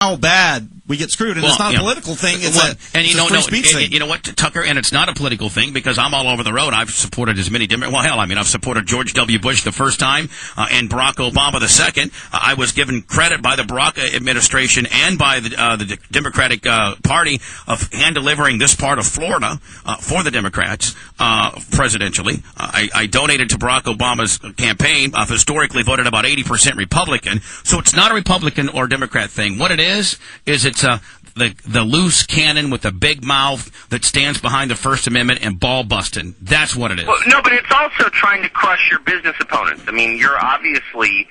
how bad we get screwed, and it's not a political thing. It's a free speech thing. You know what, Tucker? And it's not a political thing because I'm all over the road. I've supported as many different. Well, hell, I mean, I've supported George W. Bush the first time and Barack Obama the second. I was given credit by the Barack administration and by the Democratic Party of hand delivering this part of Florida for the Democrats presidentially. I donated to Barack Obama's campaign. I've historically voted about 80% Republican, so it's not a Republican or Democrat thing. What it is it's the loose cannon with the big mouth that stands behind the First Amendment and ball busting. That's what it is. Well, no, but it's also trying to crush your business opponents. I mean, you're obviously,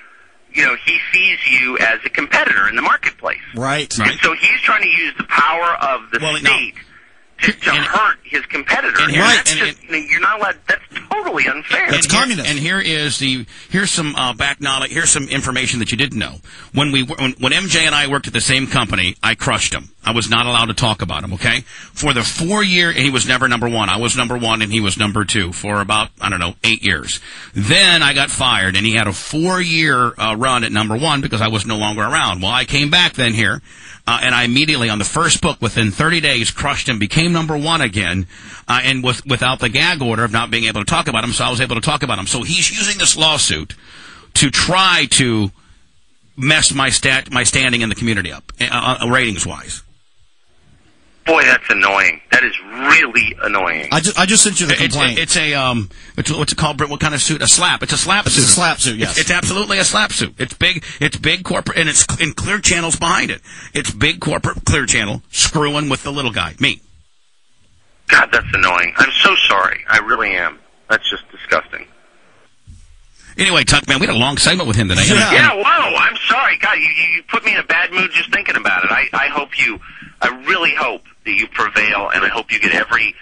he sees you as a competitor in the marketplace. Right. And so he's trying to use the power of the state to hurt his competitor. And you're not allowed. That's totally unfair. That's communist. And here's some back knowledge. Here's some information that you didn't know. When MJ and I worked at the same company, I crushed him. I was not allowed to talk about him. Okay, for the 4 year, he was never number one. I was number one, and he was number two for about 8 years. Then I got fired, and he had a 4-year run at number one because I was no longer around. Well, I came back then here. And I immediately, on the first book, within 30 days, crushed him, became number one again, and without the gag order of not being able to talk about him, so I was able to talk about him. So he's using this lawsuit to try to mess my standing in the community up, ratings-wise. Boy, that's annoying. That is really annoying. I just sent you the complaint. It's what's it called, Britt? What kind of suit? A slap. It's a slap suit. It's a slap suit, yes. It's absolutely a slap suit. It's big corporate, and it's in clear channels behind it. It's big corporate clear channel screwing with the little guy, me. God, that's annoying. I'm so sorry. I really am. That's just disgusting. Anyway, Tuck, man, we had a long segment with him today. Yeah, whoa, I'm sorry. God, you put me in a bad mood just thinking about it. I really hope that you prevail, and I hope you get every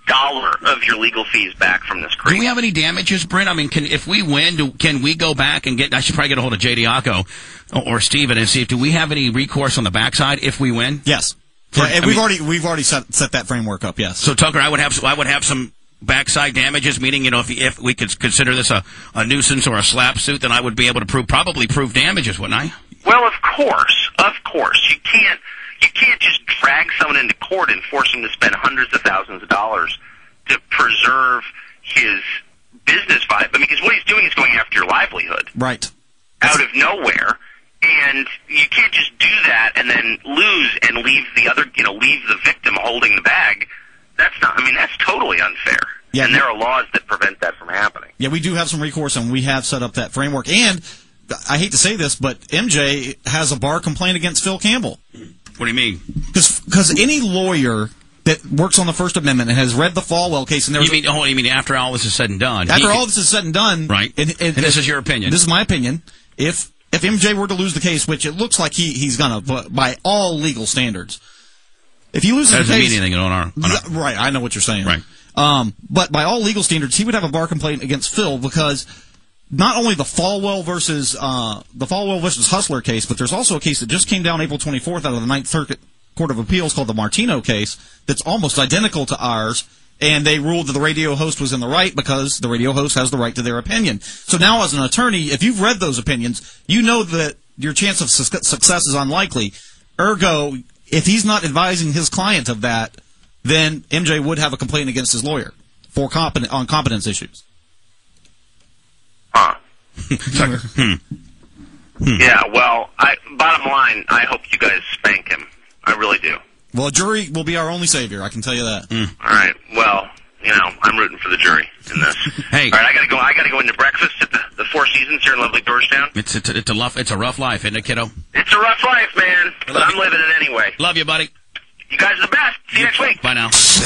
dollar of your legal fees back from this creek. Do we have any damages, Brent? I mean, if we win, can we go back and I should probably get a hold of J.D. Acco or Steven and see do we have any recourse on the backside if we win? Yes. And we've already set that framework up, yes. So, Tucker, I would have some backside damages, meaning, if we could consider this a nuisance or a slap suit, then I would be able to probably prove damages, wouldn't I? Well, of course. You can't just drag someone into court and force him to spend hundreds of thousands of dollars to preserve his business vibe. I mean, because what he's doing is going after your livelihood. Right. Out of nowhere. And you can't just do that and then lose and leave the victim holding the bag. That's totally unfair. Yeah. And there are laws that prevent that from happening. Yeah, we do have some recourse, and we have set up that framework. And I hate to say this, but MJ has a bar complaint against Phil Campbell. What do you mean? Because any lawyer that works on the First Amendment and has read the Falwell case, and you mean after all this is said and done? After all this is said and done, right? And this is your opinion. This is my opinion. If MJ were to lose the case, which it looks like he's gonna, by all legal standards, if he loses the case, doesn't mean anything on our right. I know what you're saying. Right. But by all legal standards, he would have a bar complaint against Phil because not only the Falwell versus Hustler case, but there's also a case that just came down April 24th out of the Ninth Circuit Court of Appeals called the Martino case that's almost identical to ours, and they ruled that the radio host was in the right because the radio host has the right to their opinion. So now as an attorney, if you've read those opinions, you know that your chance of success is unlikely. Ergo, if he's not advising his client of that, then MJ would have a complaint against his lawyer on competence issues. Huh. Yeah, well, bottom line, I hope you guys spank him. I really do. Well, a jury will be our only savior, I can tell you that. All right, well, I'm rooting for the jury in this. Hey. All right, I gotta go into breakfast at the Four Seasons here in lovely Georgetown. It's a rough life, isn't it, kiddo? It's a rough life, man, but I'm living it anyway. Love you, buddy. You guys are the best. See you next week. Bye now.